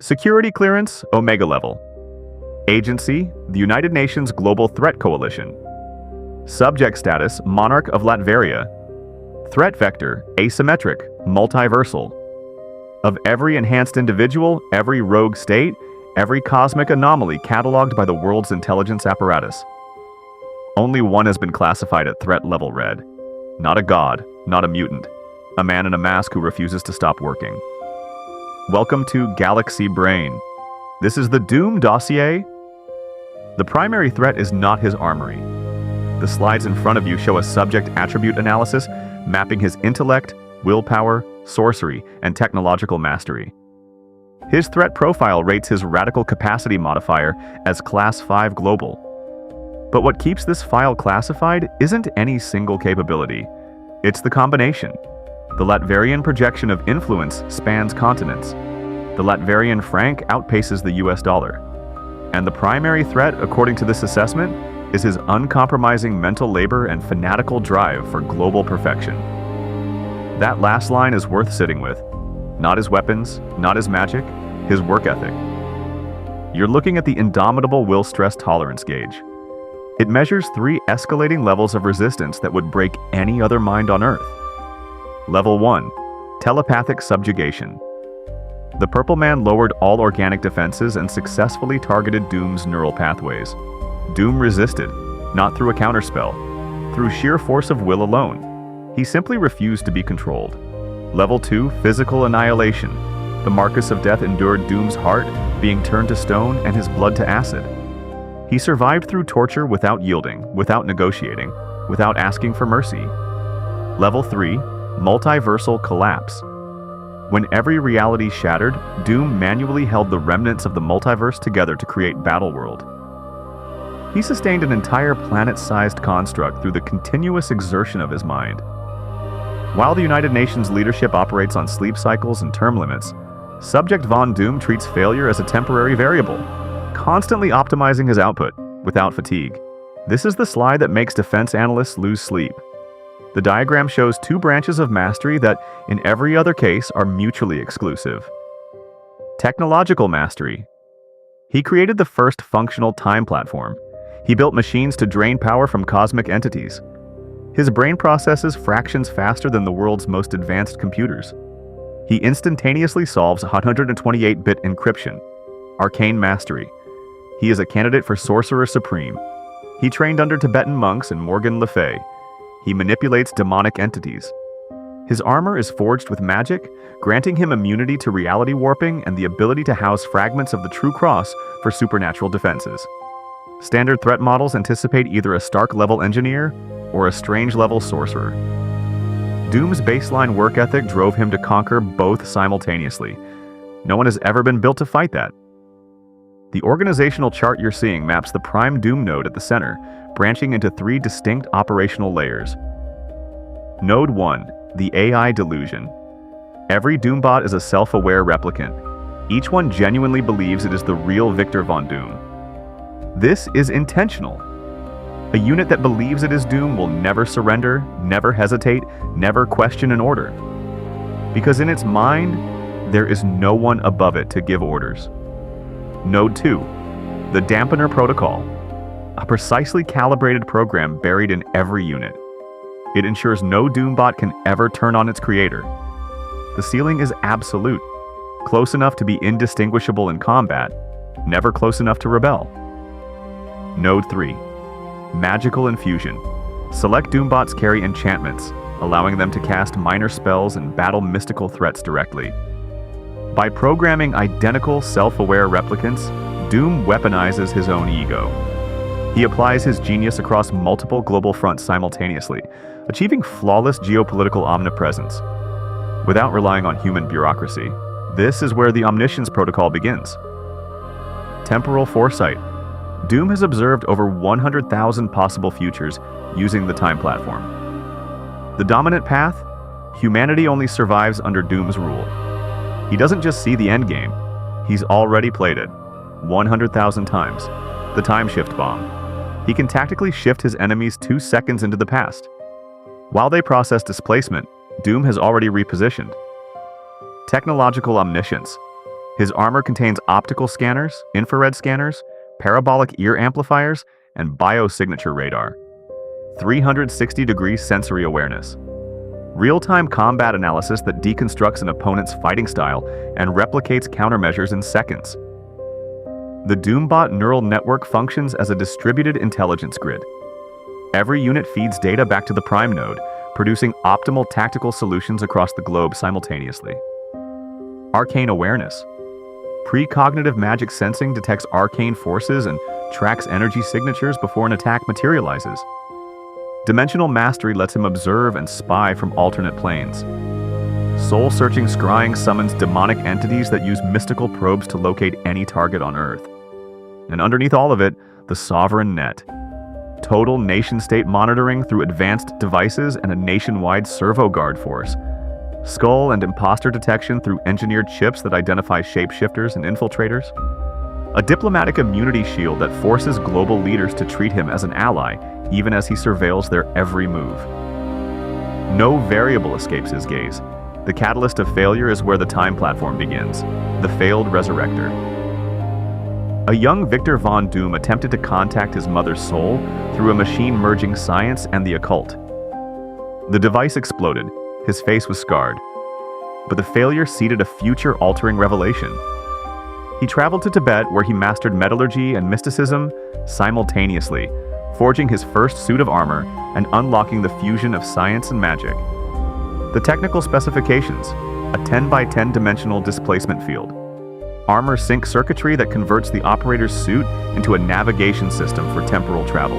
Security clearance, Omega level. Agency, the United Nations Global Threat Coalition. Subject status, Monarch of Latveria. Threat vector, asymmetric, multiversal. Of every enhanced individual, every rogue state, every cosmic anomaly cataloged by the world's intelligence apparatus. Only one has been classified at threat level red. Not a god, not a mutant. A man in a mask who refuses to stop working. Welcome to Galaxybreyne. This is the Doom Dossier. The primary threat is not his armory. The slides in front of you show a subject attribute analysis mapping his intellect, willpower, sorcery, and technological mastery. His threat profile rates his radical capacity modifier as Class 5 Global. But what keeps this file classified isn't any single capability. It's the combination. The Latverian projection of influence spans continents. The Latverian franc outpaces the US dollar. And the primary threat, according to this assessment, is his uncompromising mental labor and fanatical drive for global perfection. That last line is worth sitting with. Not his weapons, not his magic, his work ethic. You're looking at the Indomitable will stress tolerance gauge. It measures 3 escalating levels of resistance that would break any other mind on Earth. Level 1, telepathic subjugation. The Purple Man lowered all organic defenses and successfully targeted Doom's neural pathways. Doom resisted, not through a counterspell, through sheer force of will alone. He simply refused to be controlled. Level 2, physical annihilation. The Marcus of Death endured Doom's heart being turned to stone and his blood to acid. He survived through torture without yielding, without negotiating, without asking for mercy. Level 3, multiversal collapse. When every reality shattered, Doom manually held the remnants of the multiverse together to create Battleworld. He sustained an entire planet-sized construct through the continuous exertion of his mind. While the United Nations leadership operates on sleep cycles and term limits, Subject Von Doom treats failure as a temporary variable, constantly optimizing his output without fatigue. This is the slide that makes defense analysts lose sleep. The diagram shows 2 branches of mastery that, in every other case, are mutually exclusive. Technological mastery. He created the first functional time platform. He built machines to drain power from cosmic entities. His brain processes fractions faster than the world's most advanced computers. He instantaneously solves 128-bit encryption. Arcane mastery. He is a candidate for Sorcerer Supreme. He trained under Tibetan monks and Morgan Le Fay. He manipulates demonic entities. His armor is forged with magic, granting him immunity to reality warping and the ability to house fragments of the True Cross for supernatural defenses. Standard threat models anticipate either a Stark-level engineer or a Strange-level sorcerer. Doom's baseline work ethic drove him to conquer both simultaneously. No one has ever been built to fight that. The organizational chart you're seeing maps the prime Doom node at the center, branching into 3 distinct operational layers. Node 1, the AI delusion. Every Doombot is a self-aware replicant. Each one genuinely believes it is the real Victor Von Doom. This is intentional. A unit that believes it is Doom will never surrender, never hesitate, never question an order. Because in its mind, there is no one above it to give orders. Node 2, the Dampener Protocol. A precisely calibrated program buried in every unit. It ensures no Doombot can ever turn on its creator. The ceiling is absolute, close enough to be indistinguishable in combat, never close enough to rebel. Node 3, magical infusion. Select Doombots carry enchantments, allowing them to cast minor spells and battle mystical threats directly. By programming identical, self-aware replicants, Doom weaponizes his own ego. He applies his genius across multiple global fronts simultaneously, achieving flawless geopolitical omnipresence. Without relying on human bureaucracy, this is where the Omniscience protocol begins. Temporal foresight. Doom has observed over 100,000 possible futures using the time platform. The dominant path? Humanity only survives under Doom's rule. He doesn't just see the endgame, he's already played it 100,000 times. The time shift bomb. He can tactically shift his enemies 2 seconds into the past. While they process displacement, Doom has already repositioned. Technological omniscience. His armor contains optical scanners, infrared scanners, parabolic ear amplifiers, and biosignature radar. 360-degree sensory awareness. Real-time combat analysis that deconstructs an opponent's fighting style and replicates countermeasures in seconds. The Doombot neural network functions as a distributed intelligence grid. Every unit feeds data back to the Prime node, producing optimal tactical solutions across the globe simultaneously. Arcane awareness. Precognitive magic sensing detects arcane forces and tracks energy signatures before an attack materializes. Dimensional mastery lets him observe and spy from alternate planes. Soul-searching scrying summons demonic entities that use mystical probes to locate any target on Earth. And underneath all of it, the Sovereign Net. Total nation-state monitoring through advanced devices and a nationwide servo guard force. Skull and imposter detection through engineered chips that identify shapeshifters and infiltrators. A diplomatic immunity shield that forces global leaders to treat him as an ally, even as he surveils their every move. No variable escapes his gaze. The catalyst of failure is where the time platform begins, the failed resurrector. A young Victor Von Doom attempted to contact his mother's soul through a machine merging science and the occult. The device exploded, his face was scarred, but the failure seeded a future-altering revelation. He traveled to Tibet where he mastered metallurgy and mysticism simultaneously, forging his first suit of armor and unlocking the fusion of science and magic. The technical specifications: a 10 by 10 dimensional displacement field, armor sync circuitry that converts the operator's suit into a navigation system for temporal travel,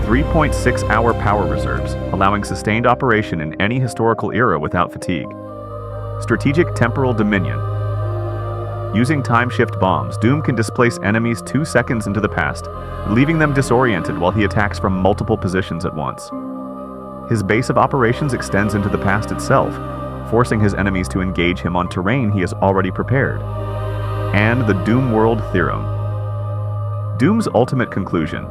3.6-hour power reserves, allowing sustained operation in any historical era without fatigue, strategic temporal dominion. Using time-shift bombs, Doom can displace enemies 2 seconds into the past, leaving them disoriented while he attacks from multiple positions at once. His base of operations extends into the past itself, forcing his enemies to engage him on terrain he has already prepared. And the Doom World Theorem. Doom's ultimate conclusion.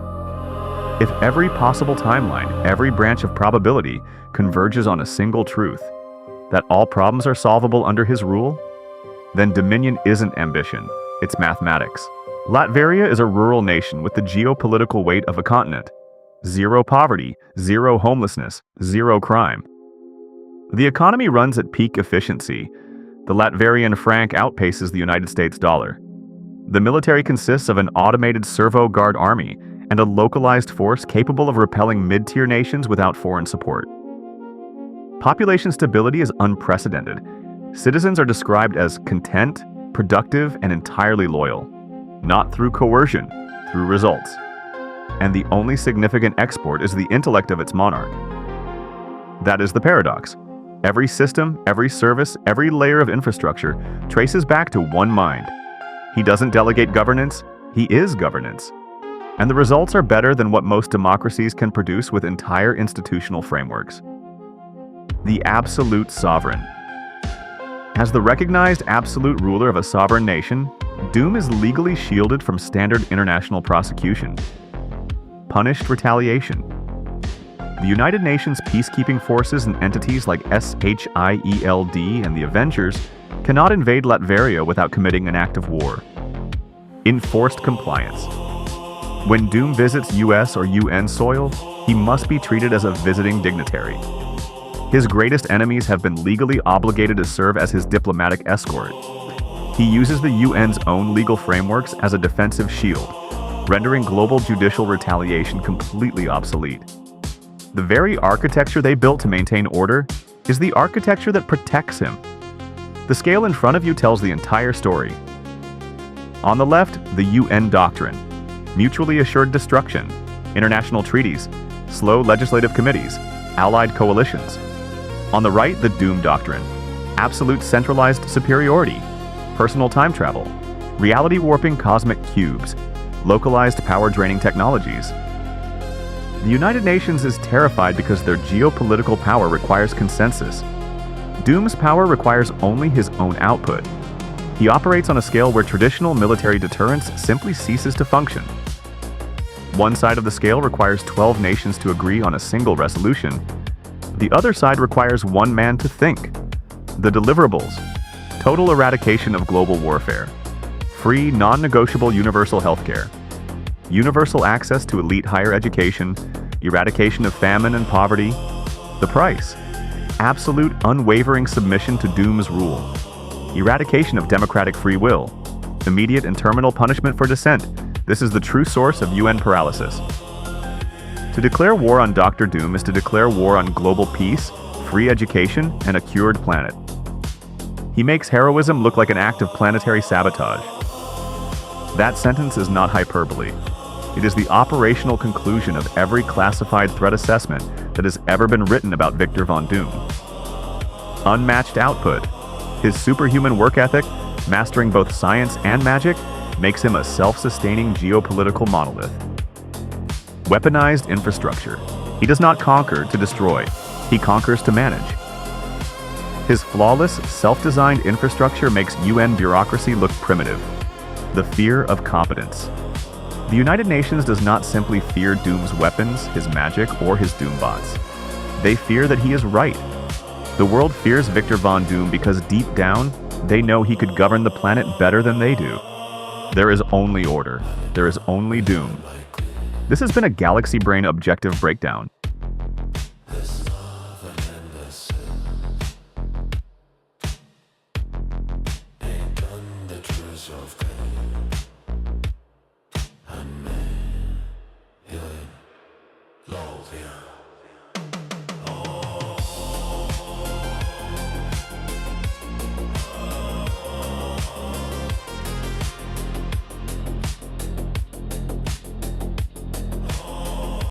If every possible timeline, every branch of probability, converges on a single truth, that all problems are solvable under his rule, then Dominion isn't ambition, it's mathematics. Latveria is a rural nation with the geopolitical weight of a continent. 0 poverty, 0 homelessness, 0 crime. The economy runs at peak efficiency. The Latverian franc outpaces the United States dollar. The military consists of an automated servo guard army and a localized force capable of repelling mid-tier nations without foreign support. Population stability is unprecedented. Citizens are described as content, productive, and entirely loyal, not through coercion, through results. And the only significant export is the intellect of its monarch. That is the paradox. Every system, every service, every layer of infrastructure traces back to one mind. He doesn't delegate governance, he is governance. And the results are better than what most democracies can produce with entire institutional frameworks. The absolute sovereign. As the recognized absolute ruler of a sovereign nation, Doom is legally shielded from standard international prosecution. Punished retaliation. The United Nations peacekeeping forces and entities like SHIELD and the Avengers cannot invade Latveria without committing an act of war. Enforced compliance. When Doom visits US or UN soil, he must be treated as a visiting dignitary. His greatest enemies have been legally obligated to serve as his diplomatic escort. He uses the UN's own legal frameworks as a defensive shield, rendering global judicial retaliation completely obsolete. The very architecture they built to maintain order is the architecture that protects him. The scale in front of you tells the entire story. On the left, the UN Doctrine, mutually assured destruction, international treaties, slow legislative committees, allied coalitions. On the right, the Doom Doctrine, absolute centralized superiority, personal time travel, reality warping cosmic cubes, localized power-draining technologies. The United Nations is terrified because their geopolitical power requires consensus. Doom's power requires only his own output. He operates on a scale where traditional military deterrence simply ceases to function. One side of the scale requires 12 nations to agree on a single resolution. The other side requires one man to think. The deliverables. Total eradication of global warfare. Free, non-negotiable universal healthcare. Universal access to elite higher education. Eradication of famine and poverty. The price. Absolute, unwavering submission to Doom's rule. Eradication of democratic free will. Immediate and terminal punishment for dissent. This is the true source of UN paralysis. To declare war on Dr. Doom is to declare war on global peace, free education, and a cured planet. He makes heroism look like an act of planetary sabotage. That sentence is not hyperbole. It is the operational conclusion of every classified threat assessment that has ever been written about Victor Von Doom. Unmatched output. His superhuman work ethic, mastering both science and magic, makes him a self-sustaining geopolitical monolith. Weaponized infrastructure. He does not conquer to destroy. He conquers to manage. His flawless, self-designed infrastructure makes UN bureaucracy look primitive. The fear of competence. The United Nations does not simply fear Doom's weapons, his magic, or his Doombots. They fear that he is right. The world fears Victor Von Doom because deep down, they know he could govern the planet better than they do. There is only order. There is only Doom. This has been a Galaxybreyne objective breakdown.